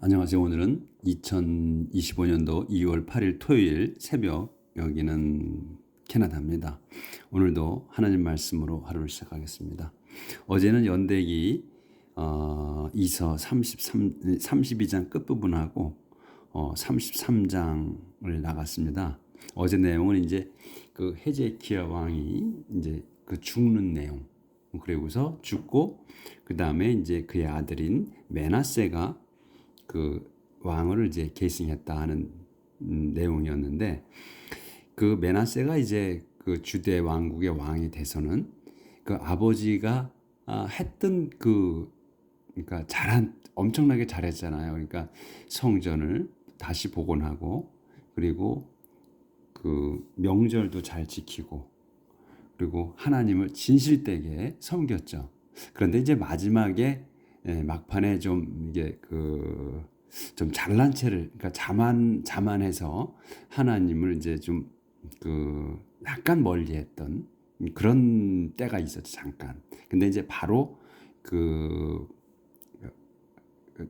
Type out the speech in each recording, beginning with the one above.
안녕하세요. 오늘은 2025년도 2월 8일 토요일 새벽, 여기는 캐나다입니다. 오늘도 하나님 말씀으로 하루를 시작하겠습니다. 어제는 연대기 이서 32장 끝부분하고 33장을 나갔습니다. 어제 내용은 이제 그 헤제키야 왕이 이제 그 죽는 내용, 그리고서 죽고 그 다음에 이제 그의 아들인 메나세가 그 왕을 이제 계승했다 하는 내용이었는데, 그 메나세가 이제 그 주대 왕국의 왕이 돼서는 그 아버지가 했던 그러니까 엄청나게 잘했잖아요. 그러니까 성전을 다시 복원하고, 그리고 그 명절도 잘 지키고, 그리고 하나님을 진실되게 섬겼죠. 그런데 이제 마지막에 막판에 좀 이게 좀 잘난 체를, 그러니까 자만해서 하나님을 이제 좀 약간 멀리했던 그런 때가 있었죠, 잠깐. 근데 이제 바로 그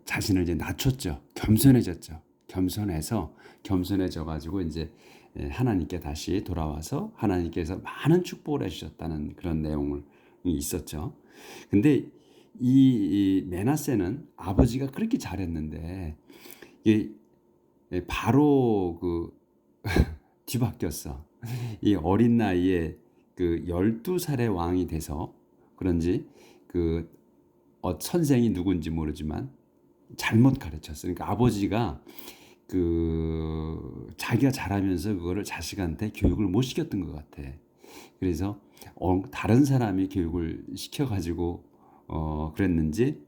자신을 이제 낮췄죠, 겸손해졌죠. 겸손해져 가지고 이제 하나님께 다시 돌아와서 하나님께서 많은 축복을 해주셨다는 그런 내용을 있었죠. 근데 이 메나세는 아버지가 그렇게 잘했는데 이게 바로 뒤바뀌었어. 이 어린 나이에 12살의 왕이 돼서 그런지 선생이 누군지 모르지만 잘못 가르쳤어. 그러니까 아버지가 자기가 잘하면서 그거를 자식한테 교육을 못 시켰던 것 같아. 그래서 다른 사람이 교육을 시켜가지고 그랬는지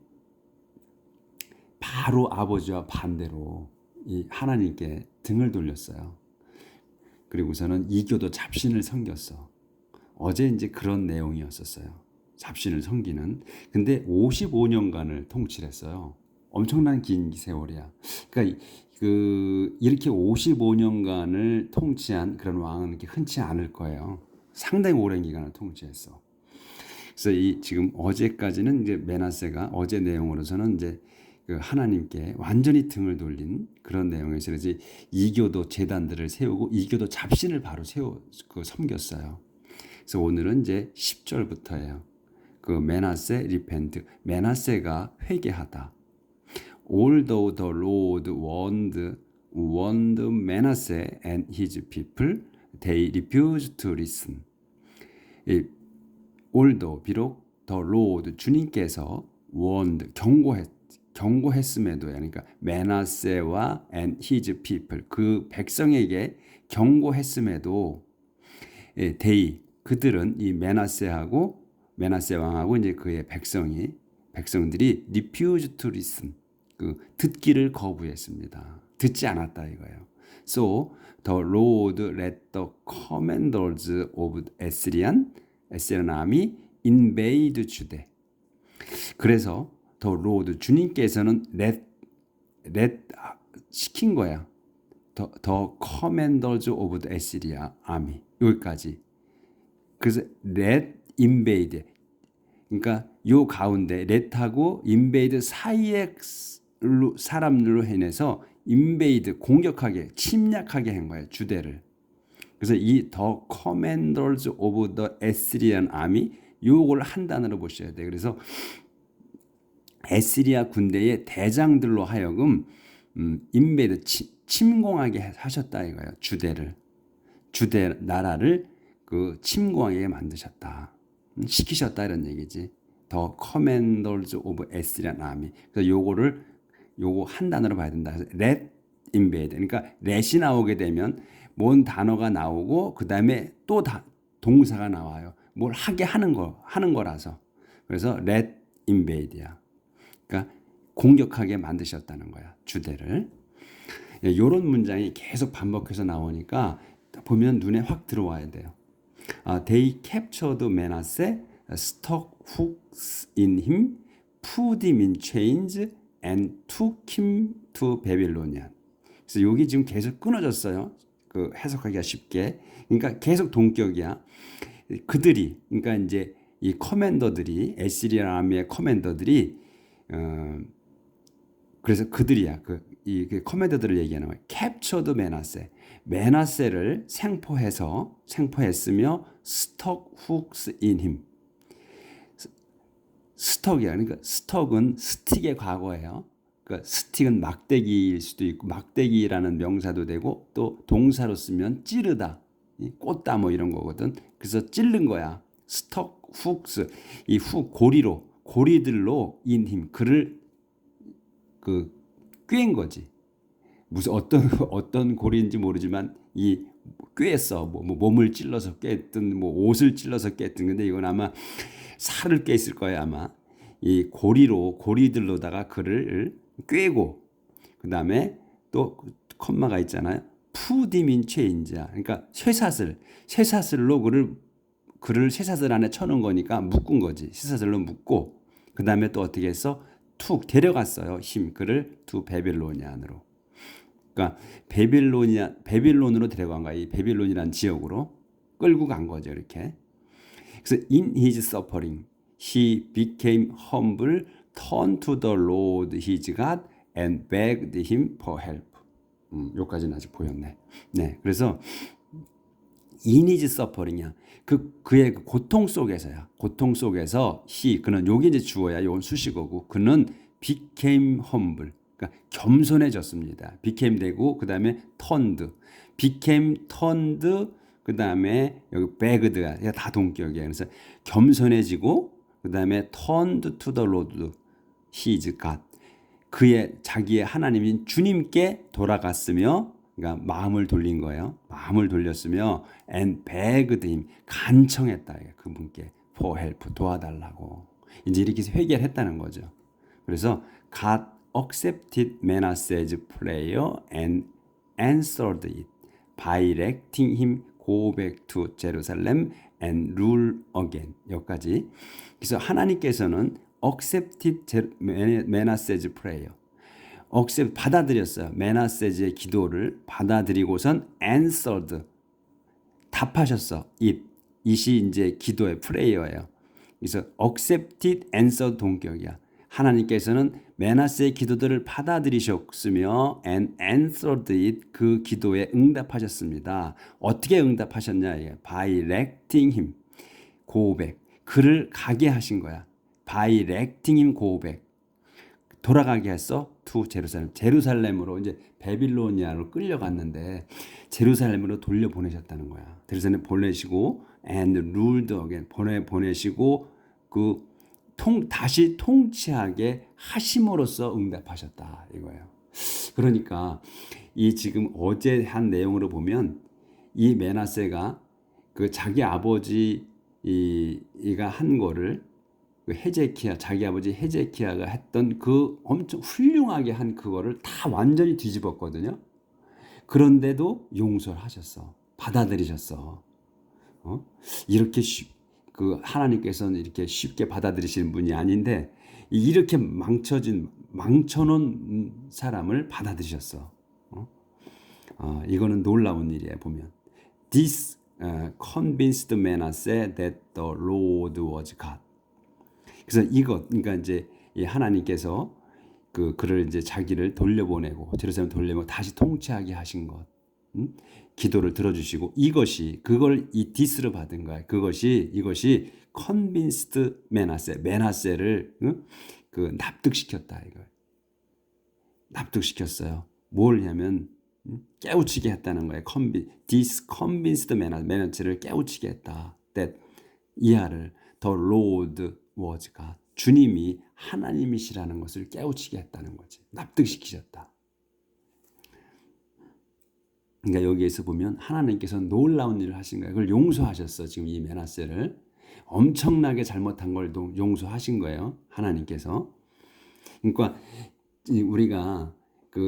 바로 아버지와 반대로 이 하나님께 등을 돌렸어요. 그리고서는 이교도 잡신을 섬겼어. 어제 이제 그런 내용이었었어요. 잡신을 섬기는. 근데 55년간을 통치했어요. 엄청난 긴 세월이야. 그러니까 이렇게 55년간을 통치한 그런 왕은 이렇게 흔치 않을 거예요. 상당히 오랜 기간을 통치했어. 그래서 지금 어제까지는 이제 메나세가 어제 내용으로서는 이제 하나님께 완전히 등을 돌린 그런 내용에서 이제 이교도 제단들을 세우고 이교도 잡신을 바로 섬겼어요. 그래서 오늘은 이제 10절부터예요. 메나세 리펜트, 메나세가 회개하다. Although the Lord warned Manasseh and his people, they refused to listen. Although 비록 the Lord 주님께서 warned 경고했음에도, 그러니까 메나세와 and his people 그 백성에게 경고했음에도 they 그들은 이 메나세 왕하고 이제 그의 백성들이 refused to listen 듣기를 거부했습니다. 듣지 않았다 이거예요. So the Lord let the commanders of Assyrian army invade Judah. 그래서 the Lord 주님께서는 let 시킨 거야. the commanders of the Assyria army 여기까지. 그래서 let invade. 그러니까 요 가운데 let하고 invade 사이에 사람들로 해내서 invade 공격하게 침략하게 한 거예요, 주대를. 그래서 이 the commanders of the Assyrian army 요걸 한 단어로 보셔야 돼요. 그래서 에스리아 군대의 대장들로 하여금 invade 침공하게 하셨다 이거예요. 주대 나라를 침공하게 만드셨다. 시키셨다 이런 얘기지. The commanders of Assyrian army. 그래서 요거 한 단어로 봐야 된다. 그래서 let invade. 그러니까 let이 나오게 되면 뭔 단어가 나오고 그 다음에 또 동사가 나와요. 뭘 하게 하는 거라서. 그래서 let invade야. 그러니까 공격하게 만드셨다는 거야, 주대를. 이런 문장이 계속 반복해서 나오니까 보면 눈에 확 들어와야 돼요. They captured Manasseh, stuck hooks in him, put him in chains, and took him to Babylonian. 그래서 여기 지금 계속 끊어졌어요. 해석하기가 쉽게. 그러니까 계속 동격이야. 그러니까 이제 이 커맨더들이, 에시리아 아미의 커맨더들이 그래서 그들이야. 그 커맨더들을 얘기하는 거예요. captured 메나세. 메나세를 생포했으며 stuck hooks in him. 스톡이야. 그러니까 스톡은 스틱의 과거예요. 그러니까 스틱은 막대기일 수도 있고 막대기라는 명사도 되고 또 동사로 쓰면 찌르다, 꽂다 뭐 이런 거거든. 그래서 찌른 거야. 스톡 훅스 이 훅 고리들로 인 힘 그를 그 꿰인 거지. 무슨 어떤 고리인지 모르지만 이 꿰었어. 뭐 몸을 찔러서 꿰든 뭐 옷을 찔러서 꿰든 근데 이건 아마 살을 꿰있을 거예요 아마. 이 고리들로다가 그를 꿰고 그 다음에 또 컴마가 있잖아요. 푸디민 체인자. 그러니까 쇠사슬로 그를 쇠사슬 안에 쳐놓은 거니까 묶은 거지. 쇠사슬로 묶고 그 다음에 또 어떻게 했어? 툭 데려갔어요. 그를 두 베빌로니안으로. 그러니까 베빌론으로 데려간 거야. 이 베빌론이라는 지역으로 끌고 간 거죠. 이렇게. 그래서 in his suffering he became humble, turned to the Lord his God and begged him for help. 여기까지는 아직 보였네. 네, 그래서 in his suffering이야. 그의 고통 속에서야. 고통 속에서 그는 요게 이제 주어야. 요건 수식어고 그는 became humble. 그러니까 겸손해졌습니다. became 되고 그 다음에 turned, 그 다음에 여기 begged가 다 동격이에요. 그래서 겸손해지고 그 다음에 turned to the Lord, his God. 자기의 하나님인 주님께 돌아갔으며, 그러니까 마음을 돌린 거예요. 마음을 돌렸으며, and begged him, 간청했다. 그분께 for help, 도와달라고. 이제 이렇게 회개했다는 거죠. 그래서 God accepted Manasseh's prayer and answered it by letting him go back to Jerusalem and rule again. 여기까지. 그래서 하나님께서는 accepted Manasseh's prayer. 받아들였어요. 메나세의 기도를 받아들이고선 answered. 답하셨어. it이 이제 기도의 프레이어예요. 그래서 accepted, answered 동격이야. 하나님께서는 메나세의 기도들을 받아들이셨으며 and answered it 그 기도에 응답하셨습니다. 어떻게 응답하셨냐? by letting him go back. 그를 가게 하신 거야. by letting him go back. 돌아가게 했어. to 제루살렘으로 이제 베빌로니아로 끌려갔는데 제루살렘으로 돌려보내셨다는 거야. 제루살렘 보내시고 and ruled again 보내시고 다시 통치하게 하심으로써 응답하셨다 이거예요. 그러니까 이 지금 어제 한 내용으로 보면 이 메나세가 자기 아버지가 한 거를 자기 아버지 헤제키야가 했던 엄청 훌륭하게 한 그거를 다 완전히 뒤집었거든요. 그런데도 용서를 하셨어. 받아들이셨어. 이렇게 하나님께서는 이렇게 쉽게 받아들이시는 분이 아닌데 이렇게 망쳐놓은 사람을 받아들이셨어. 이거는 놀라운 일이에요. 보면 This convinced Manasseh that the Lord was God. 그래서 그러니까 이제 하나님께서 그를 이제 자기를 돌려보내고 제루살렘 돌려보내고 다시 통치하게 하신 것, 기도를 들어주시고 그걸 이 디스로 받은 거야. 이것이 convinced 메나세를 납득시켰다 이거. 납득시켰어요. 뭘 하면 깨우치게 했다는 거예요. This convinced 메나세를 깨우치게 했다. That 이하를 the Lord was God. 주님이 하나님이시라는 것을 깨우치게 했다는 거지. 납득시키셨다. 그러니까 여기에서 보면 하나님께서 놀라운 일을 하신 거예요. 그걸 용서하셨어. 지금 이 메나세를 엄청나게 잘못한 걸 용서하신 거예요. 하나님께서. 그러니까 우리가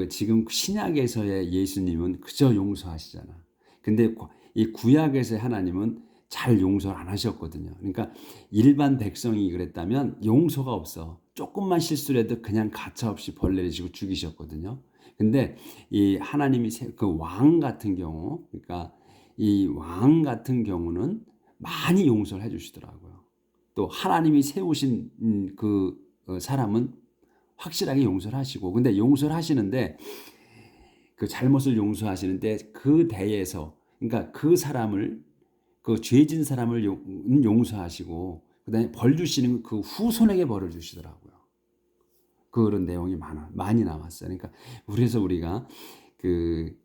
지금 신약에서의 예수님은 그저 용서하시잖아. 근데 이 구약에서의 하나님은 잘 용서를 안 하셨거든요. 그러니까 일반 백성이 그랬다면 용서가 없어. 조금만 실수를 해도 그냥 가차없이 벌 내리시고 죽이셨거든요. 근데 이 하나님이 왕 같은 경우, 그러니까 이 왕 같은 경우는 많이 용서를 해주시더라고요. 또 하나님이 세우신 사람은 확실하게 용서를 하시고, 근데 용서를 하시는데 그 잘못을 용서하시는데 그 대에서, 그러니까 그 사람을, 그 죄진 사람을 용서하시고 그다음에 벌 주시는 그 후손에게 벌을 주시더라고요. 그런 내용이 많이 나왔어요. 그러니까 그래서 우리가 그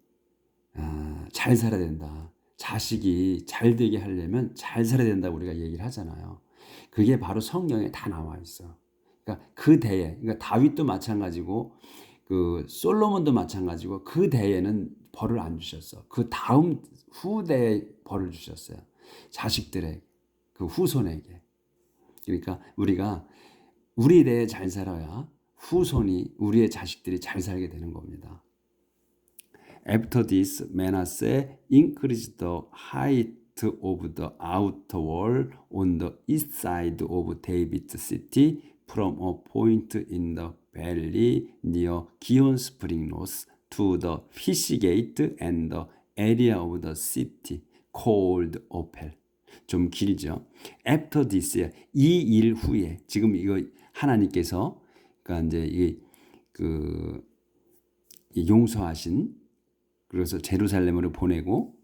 잘 살아야 된다. 자식이 잘 되게 하려면 잘 살아야 된다고 우리가 얘기를 하잖아요. 그게 바로 성경에 다 나와 있어. 그러니까 그 대에, 그러니까 다윗도 마찬가지고 그 솔로몬도 마찬가지고 그 대에는 벌을 안 주셨어. 그 다음 후대에 벌을 주셨어요. 자식들의 그 후손에게. 그러니까 우리가 우리 대에 잘 살아야 후손이, 우리의 자식들이 잘 살게 되는 겁니다. After this, Manasseh increased the height of the outer wall on the east side of David's city from a point in the valley near Gihon Spring North to the fish gate and the area of the city called Ophel. 좀 길죠. After this, 이 일 후에, 지금 이거 하나님께서 그러니까 이제 용서하신, 그래서 제루살렘으로 보내고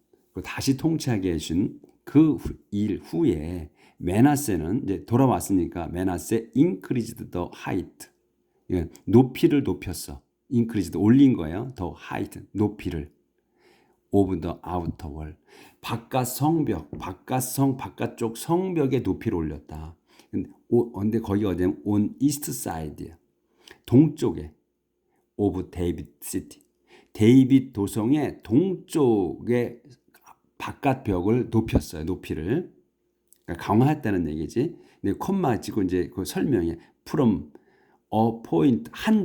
다시 통치하게 해준 그 일 후에 메나세는 이제 돌아왔으니까 메나세 increased the height, 높이를 높였어. increased 올린 거예요. the height 높이를 of the outer wall, 바깥 성벽, 바깥쪽 성벽의 높이를 올렸다. 근데 거기 어디냐면 on east side야. 동쪽에 of David city. 데이빗 도성의 동쪽의 바깥 벽을 높였어요. 높이를. 그러니까 강화했다는 얘기지. 근데 콤마 찍고 이제 그 설명에 from a point, 한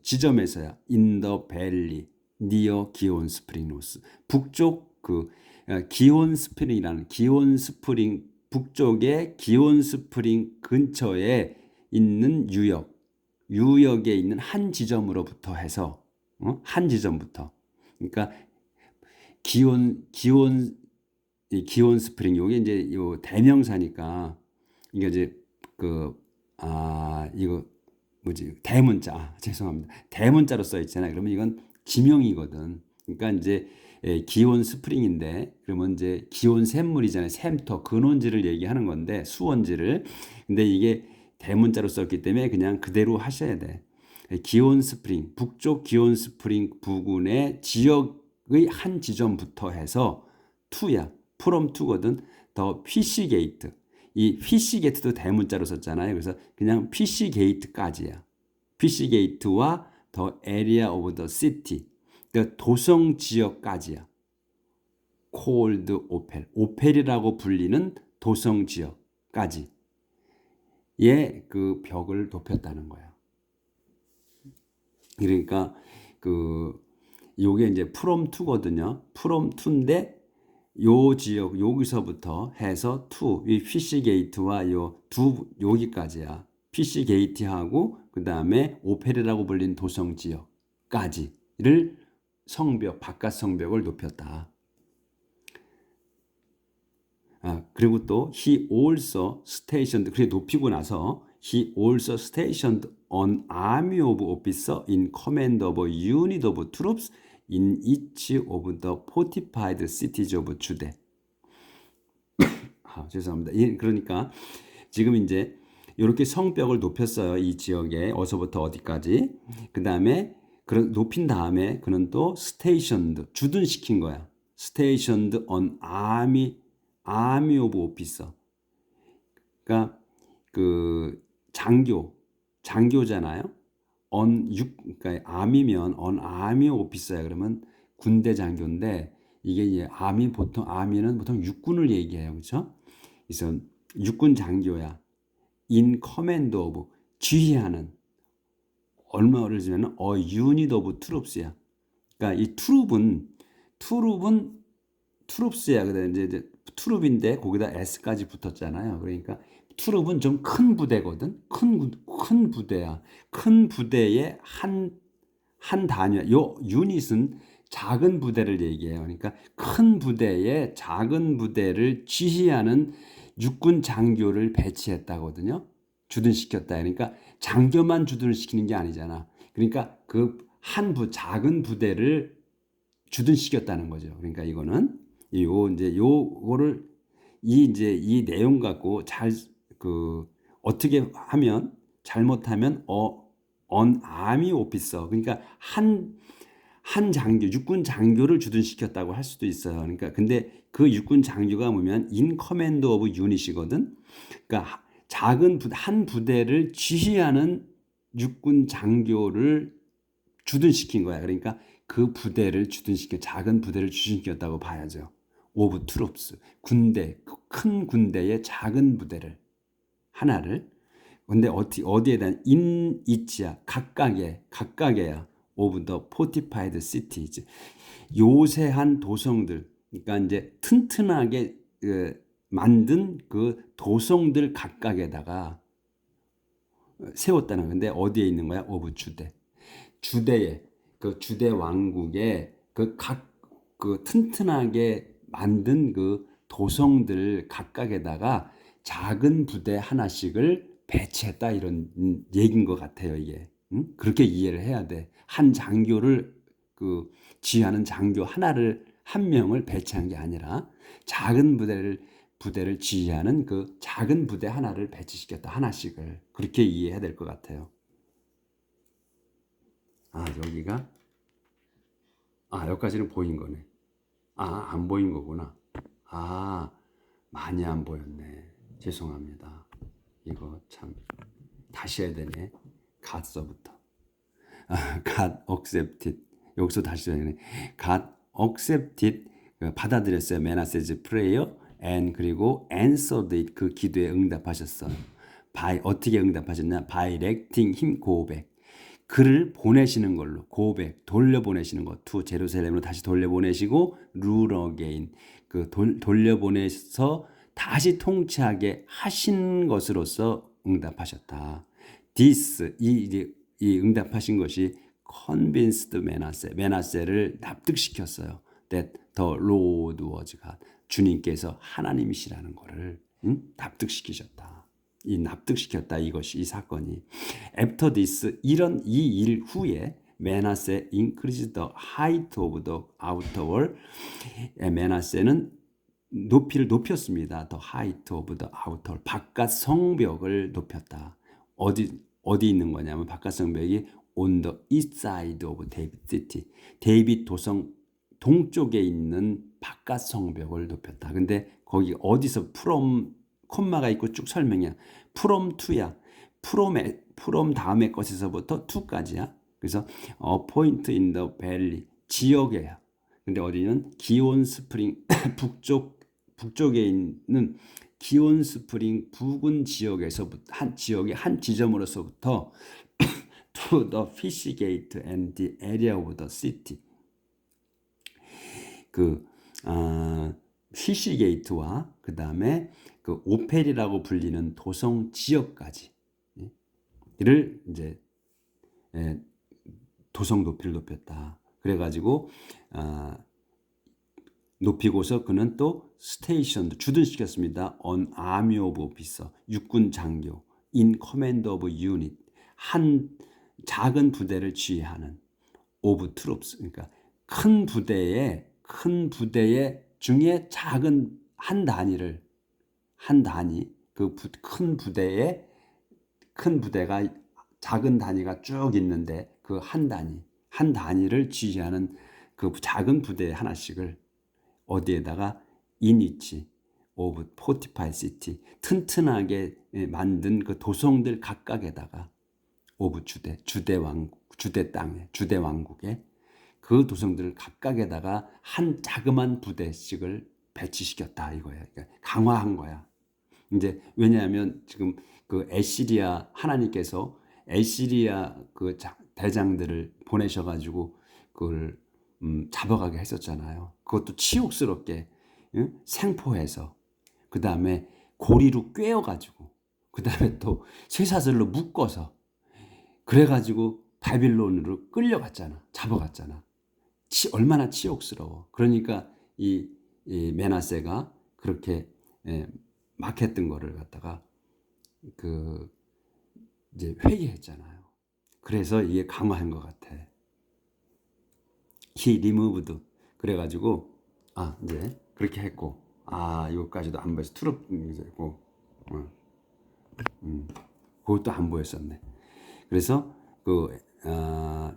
지점에서야 in the valley near 기온 스프링 노스. 북쪽 그 기온 스프링이라는, 기온 스프링 북쪽의 기온 스프링 근처에 있는 유역에 있는 한 지점으로부터 해서, 한 지점부터. 그러니까 기온 스프링, 요게 이제 요 대명사니까 이게 이제 이거 뭐지, 대문자, 죄송합니다. 대문자로 써 있잖아요. 그러면 이건 지명이거든. 그러니까 이제 기온 스프링인데, 그러면 이제 기온 샘물이잖아요. 샘터, 근원지를 얘기하는 건데, 수원지를. 근데 이게 대문자로 썼기 때문에 그냥 그대로 하셔야 돼. 기온 스프링, 북쪽 기온 스프링 부근의 지역의 한 지점부터 해서 투야, 프롬 투거든. 더 피시 게이트, 이 피시 게이트도 대문자로 썼잖아요. 그래서 그냥 피시 게이트까지야. 피시 게이트와 더 에리아 오브 더 시티, 그 도성 지역까지야. 콜드 오펠, 오펠이라고 불리는 도성 지역까지 그 벽을 높였다는 거야. 그러니까 요게 이제 프롬 투거든요. 프롬 투인데 요 지역, 여기서부터 해서 이 피시 게이트와 여기까지야. 피시 게이트하고 그 다음에 오페르라고 불린 도성 지역까지를 성벽, 바깥 성벽을 높였다. 그리고 또 he also stationed, 그래 높이고 나서 he also stationed an army of officers in command of a unit of troops in each of the fortified cities of Judah. 죄송합니다. 그러니까 지금 이제 이렇게 성벽을 높였어요. 이 지역에 어서부터 어디까지. 그 다음에 높인 다음에 그는 또 stationed, 주둔시킨 거야. stationed on army of officer. 그러니까 장교잖아요. 그러니까 army면 on army officer야. 그러면 군대 장교인데, 이게 army는 보통 육군을 얘기해요. 그렇죠? 그래서 육군 장교야. in command of, 지휘하는, 얼마를 지면 a unit of troops야. 그러니까 이 트룹스야. 그다음에 이제 트룹인데 거기다 s까지 붙었잖아요. 그러니까 트룹은 좀 큰 부대거든. 큰 부대야. 큰 부대의 한 단위야. 요 유닛은 작은 부대를 얘기해요. 그러니까 큰 부대의 작은 부대를 지휘하는 육군 장교를 배치했다거든요. 주둔시켰다. 그러니까 장교만 주둔시키는 게 아니잖아. 그러니까 그 작은 부대를 주둔시켰다는 거죠. 그러니까 이거는 이제 요거를 이 내용 갖고 어떻게 하면 잘못하면 언 아미 오피서, 그러니까 한 장교, 육군 장교를 주둔시켰다고 할 수도 있어요. 그러니까 근데 그 육군 장교가 뭐냐면 인 커맨드 오브 유닛이거든. 그러니까 한 부대를 지휘하는 육군 장교를 주둔시킨 거야. 그러니까 그 부대를 작은 부대를 주둔시켰다고 봐야죠. 오브 트룹스, 큰 군대의 작은 부대를 하나를. 근데 어디에 대한 있지야, 각각에야 오브 더 포티파이드 시티즈, 요새한 도성들, 그러니까 이제 튼튼하게 만든 그 도성들 각각에다가 세웠다는 건데 어디에 있는 거야? 오브 주대에, 그 주대 왕국의 그 튼튼하게 만든 그 도성들 각각에다가 작은 부대 하나씩을 배치했다, 이런 얘기인 것 같아요, 이게. 응? 그렇게 이해를 해야 돼. 한 장교를 지휘하는 장교 한 명을 배치한 게 아니라 작은 부대를 지휘하는 그 작은 부대 하나를 배치시켰다, 하나씩을. 그렇게 이해해야 될 것 같아요. 여기가 여기까지는 보인 거네. 안 보인 거구나. 많이 안 보였네. 죄송합니다. 이거 참 다시 해야 되네. 갓서부터. God accepted. 여기서 다시 해야 되네. God accepted. 받아들였어요. 메나세즈 prayer and 그리고 answered it. 그 기도에 응답하셨어. 어떻게 응답하셨냐? by directing him go back. 그를 보내시는 걸로, 고백, 돌려보내시는 것, to 제루살렘으로 다시 돌려보내시고, rule again, 돌려보내서 다시 통치하게 하신 것으로서 응답하셨다. this, 이 응답하신 것이 convinced 메나세를 납득시켰어요. that the Lord was God, 주님께서 하나님이시라는 것을 납득시키셨다. 납득시켰다, 이 사건이. After this, 이 일 후에 메나세 increased the height of the outer wall. 메나세는 높이를 높였습니다. The height of the outer wall. 바깥 성벽을 높였다. 어디 있는 거냐면 바깥 성벽이 on the east side of David city. 데이빗 도성 동쪽에 있는 바깥 성벽을 높였다. 근데 거기 어디서 콤마가 있고 쭉 설명이야. from to야. from 다음에 것에서부터 to까지야. 그래서 point in the valley, 지역에야. 근데 어디는 기온 스프링 북쪽에 있는 기온 스프링 부근 지역에서부터 한 지점으로서부터 to the fish gate and the area of the city. 피시 게이트와 그 다음에 그 오펠이라고 불리는 도성 지역까지를 이제 도성 높이를 높였다. 그래가지고 높이고서 그는 또 스테이션도 주둔시켰습니다. on army of officer, 육군 장교, in command of unit, 한 작은 부대를 지휘하는 of troops, 그러니까 큰 부대의 중에 작은 한 단위, 큰 부대가 작은 단위가 쭉 있는데 그 한 단위를 지휘하는 그 작은 부대 하나씩을 어디에다가 인위치 오브 포티파이 시티, 튼튼하게 만든 그 도성들 각각에다가 오브 주대 땅에, 주대 왕국에 그 도성들을 각각에다가 한 자그만 부대씩을 배치시켰다, 이거예요. 그러니까 강화한 거야. 이제 왜냐하면 지금 하나님께서 에시리아 대장들을 보내셔가지고 그걸 잡아가게 했었잖아요. 그것도 치욕스럽게 생포해서, 그 다음에 고리로 꿰어가지고, 그 다음에 또 쇠사슬로 묶어서, 그래가지고 바빌론으로 끌려갔잖아. 잡아갔잖아. 얼마나 치욕스러워. 그러니까 이 메나세가 그렇게 막 했던 거를 갖다가 이제 회개했잖아요. 그래서 이게 강화한 것 같아. He removed. 그래가지고 이제 그렇게 했고 이거까지도 안 보여서 트룹이고 그것도 안 보였었네. 그래서 그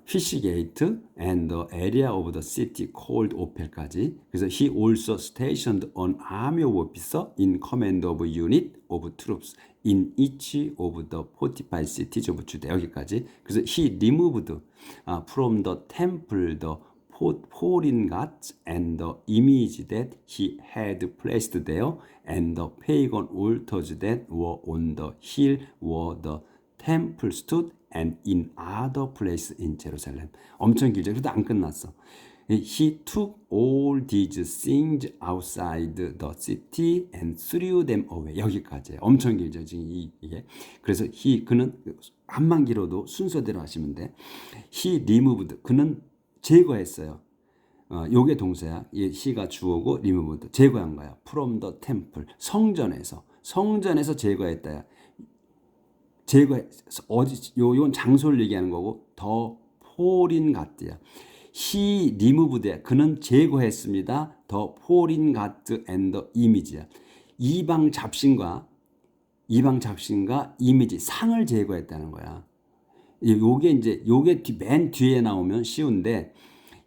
fish gate and the area of the city called Opel까지. 그래서 he also stationed an army officer in command of unit of troops in each of the fortified cities of Judea. 여기까지. 그래서 he removed from the temple the foreign gods and the image that he had placed there and the pagan altars that were on the hill where the temple stood and in other places in Jerusalem. 엄청 길죠. 그래도 안 끝났어. He took all these things outside the city and threw them away. 여기까지. 엄청 길죠. 지금 이게. 그래서 그는 한만 길어도 순서대로 하시면 돼. He removed. 그는 제거했어요. 요게 동사야. he가 주어고 removed. 제거한 거야. From the temple. 성전에서 제거했다야. 이건 장소를 얘기하는 거고 더 포린 갓드야. He removed. 그는 제거했습니다. 더 포린 갓드 앤더 이미지야. 이방 잡신과 이미지 상을 제거했다는 거야. 요게 맨 뒤에 나오면 쉬운데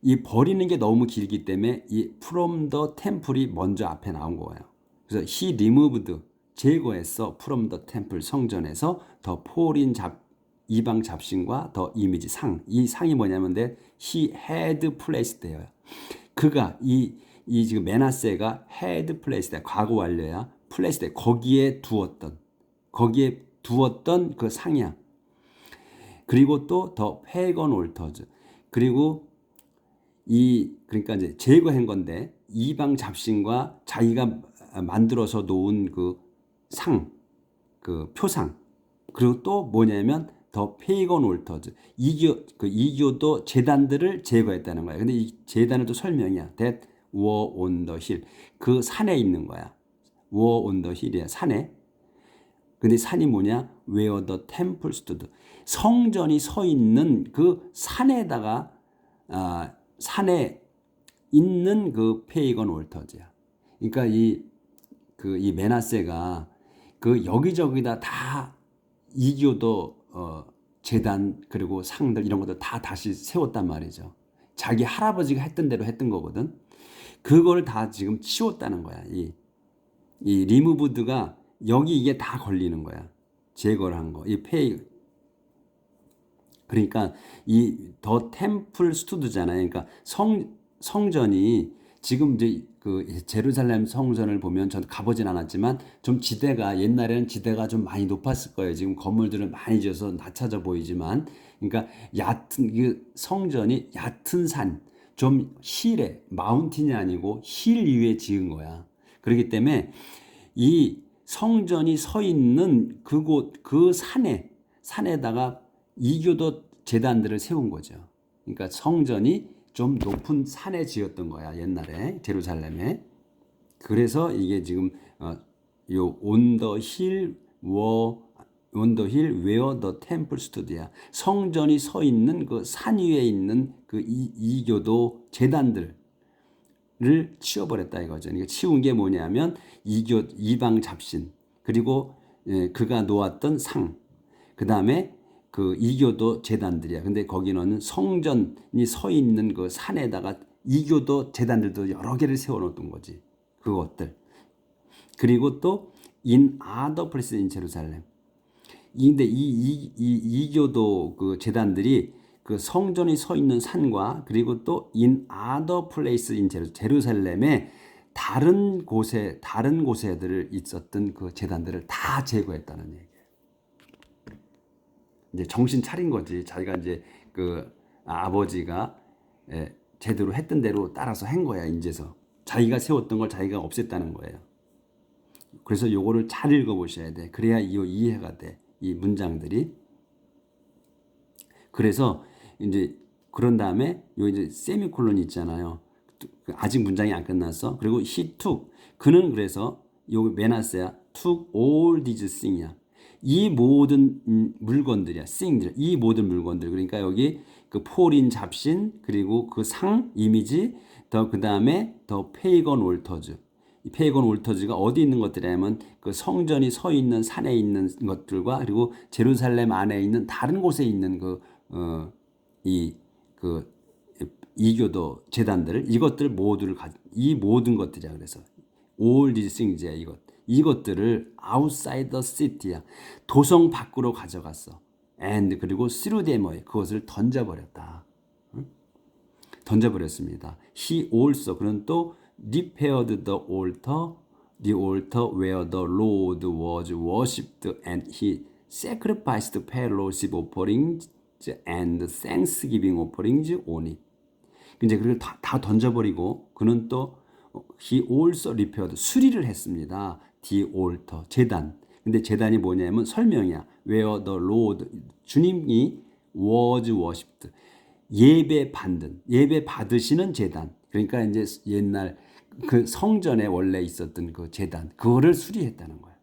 이 버리는 게 너무 길기 때문에 이 from the temple이 먼저 앞에 나온 거예요. 그래서 he removed. 제거했어. from the temple 성전에서 더 포린 이방 잡신과 더 이미지 이 상이 뭐냐면 he had placed there요. 그가 이 지금 메나세가 had placed 과거 완료야. placed 거기에 두었던 그 상이야. 그리고 또 더 pagan altars. 그리고 그러니까 이제 제거한 건데 이방 잡신과 자기가 만들어서 놓은 그 표상. 그리고 또 뭐냐면 더 페이건 올터즈. 이교도 제단들을 제거했다는 거야. 근데 이 제단은 또 설명이야. That were on the hill. 그 산에 있는 거야. were on the hill이야. 산에. 근데 산이 뭐냐? Where the temple stood. 성전이 서 있는 그 산에다가 산에 있는 그 페이건 올터즈야. 그러니까 이 메나세가 그 여기저기다 다 이교도 제단 그리고 상들 이런 것들 다 다시 세웠단 말이죠. 자기 할아버지가 했던 대로 했던 거거든. 그걸 다 지금 치웠다는 거야. 이 리무브드가 여기 이게 다 걸리는 거야. 제거를 한 거. 그러니까 이 더 템플 스투드잖아요. 그러니까 성전이 지금 이제 그 제루살렘 성전을 보면 전 가보진 않았지만 좀 옛날에는 지대가 좀 많이 높았을 거예요. 지금 건물들은 많이 지어서 낮아져 보이지만 그러니까 성전이 얕은 산, 좀 힐에 마운틴이 아니고 힐 위에 지은 거야. 그렇기 때문에 이 성전이 서 있는 그 산에다가 이교도 제단들을 세운 거죠. 그러니까 성전이 좀 높은 산에 지었던 거야. 옛날에 제루살렘에. 그래서 이게 지금 on the hill where the temple stood야. 성전이 서 있는 그 산 위에 있는 그 이교도 제단들을 치워버렸다 이거죠. 그러니까 치운 게 뭐냐면 이방 잡신 그리고 그가 놓았던 상. 그 다음에 그 이교도 제단들이야. 근데 거기는 성전이 서 있는 그 산에다가 이교도 제단들도 여러 개를 세워놓던 거지. 그것들. 그리고 또 in other places in Jerusalem. 근데 이교도 그 제단들이 그 성전이 서 있는 산과 그리고 또 in other places in 제루살렘의 다른 곳에들 있었던 그 제단들을 다 제거했다는 얘기예요. 이제 정신 차린 거지. 자기가 이제 그 아버지가 제대로 했던 대로 따라서 한 거야. 이제서 자기가 세웠던 걸 자기가 없앴다는 거예요. 그래서 요거를 잘 읽어보셔야 돼. 그래야 이해가 돼. 이 문장들이. 그래서 이제 그런 다음에 요 이제 세미콜론이 있잖아요. 아직 문장이 안 끝났어. 그리고 he took. 그는 그래서 요 메나세야 took all these things야. 이 모든 물건들이야. thing들. 이 모든 물건들. 그러니까 여기 그 폴인 잡신 그리고 그 상 이미지 더 그다음에 더 페이건 올터즈. 이 페이건 올터즈가 어디 있는 것들이냐면 그 성전이 서 있는 산에 있는 것들과 그리고 제루살렘 안에 있는 다른 곳에 있는 그 이교도 재단들 이것들 모두를 이 모든 것들이야. 그래서 all these things야. 이것들을 outside the city야. 도성 밖으로 가져갔어. and 그리고 through them 그것을 던져버렸다. 던져버렸습니다. He also 그는 또 repaired the altar where the Lord was worshipped, and he sacrificed fellowship offerings and thanksgiving offerings on it. 이제 그걸 다 던져버리고 그는 또 he also repaired 수리를 했습니다. the altar 제단. 근데 제단이 뭐냐면 설명이야. where the Lord 주님이 was worshipped 예배 받으시는 제단. 그러니까 이제 옛날 그 성전에 원래 있었던 그 제단 그거를 수리했다는 거야.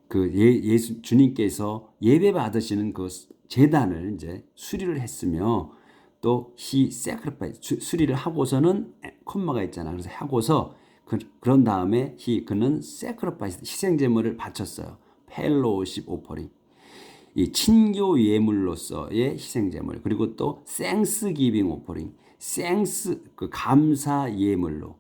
그 예수 주님께서 예배 받으시는 그 제단을 이제 수리를 했으며 또 he sacrifice 수리를 하고서는 콤마가 있잖아. 그래서 하고서 그런 다음에 그는 sacrifice 희생 제물을 바쳤어요. fellowship offering 이 친교 예물로서의 희생 제물 그리고 또 thanksgiving offering 그 감사 예물로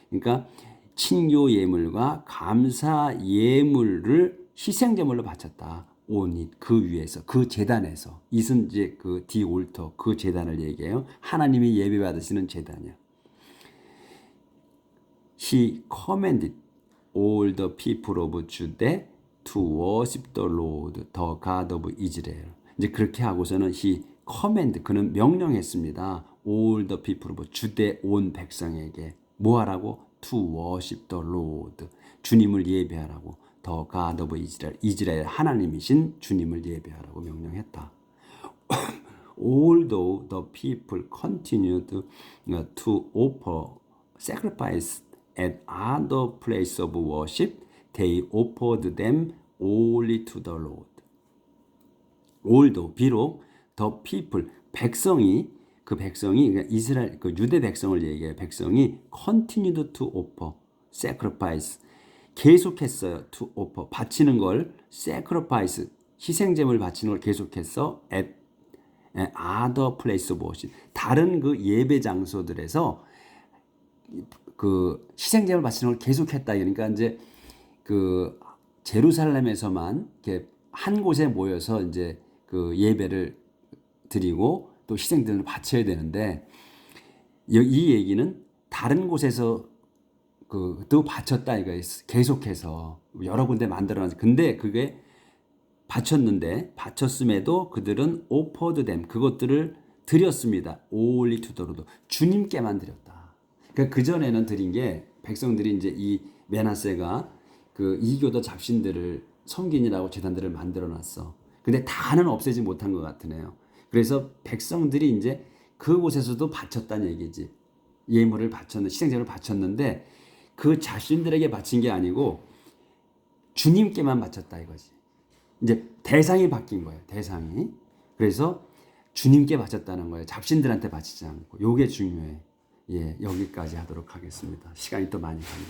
그러니까 친교 예물과 감사 예물을 희생 제물로 바쳤다. 온잇 그 위에서 그 제단에서 이은 이제 그 디올터 그 제단을 얘기해요. 하나님이 예배 받으시는 제단이야. He commanded all the people of Judah to worship the Lord, the God of Israel. 이제 그렇게 하고서는 he command 그는 명령했습니다. all the people of 주대 온 백성에게 뭐 하라고? to worship the Lord. 주님을 예배하라고. the God of Israel. 이스라엘 하나님이신 주님을 예배하라고 명령했다. Although the people continued to offer sacrifice at other places of worship, they offered them only to the Lord. Although 비록 the people 그 백성이 그러니까 이스라엘 그 유대 백성을 얘기해요. 백성이 continued to offer sacrifice 계속했어요. to offer 바치는 걸 sacrifice 희생제물 바치는 걸 계속했어. at other place of worship 다른 그 예배 장소들에서 그 희생제물 바치는 걸 계속했다. 그러니까 이제 그 제루살렘에서만 이렇게 한 곳에 모여서 이제 그 예배를 드리고 또 희생들을 바쳐야 되는데 이 얘기는 다른 곳에서 또 바쳤다 이거 계속해서 여러 군데 만들어놨어. 근데 그게 바쳤음에도 그들은 offered them 그것들을 드렸습니다. only to the Lord 주님께만 드렸다. 그러니까 그 전에는 드린 게 백성들이 이제 이 므낫세가 그 이교도 잡신들을 섬긴이라고 제단들을 만들어놨어. 근데 다는 없애지 못한 것 같으네요. 그래서 백성들이 이제 그곳에서도 바쳤다는 얘기지. 예물을 바쳤는데 희생제를 바쳤는데 그 자신들에게 바친 게 아니고 주님께만 바쳤다 이거지. 이제 대상이 바뀐 거예요. 대상이. 그래서 주님께 바쳤다는 거예요. 잡신들한테 바치지 않고. 요게 중요해. 예, 여기까지 하도록 하겠습니다. 시간이 또 많이 갔네요.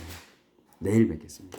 내일 뵙겠습니다.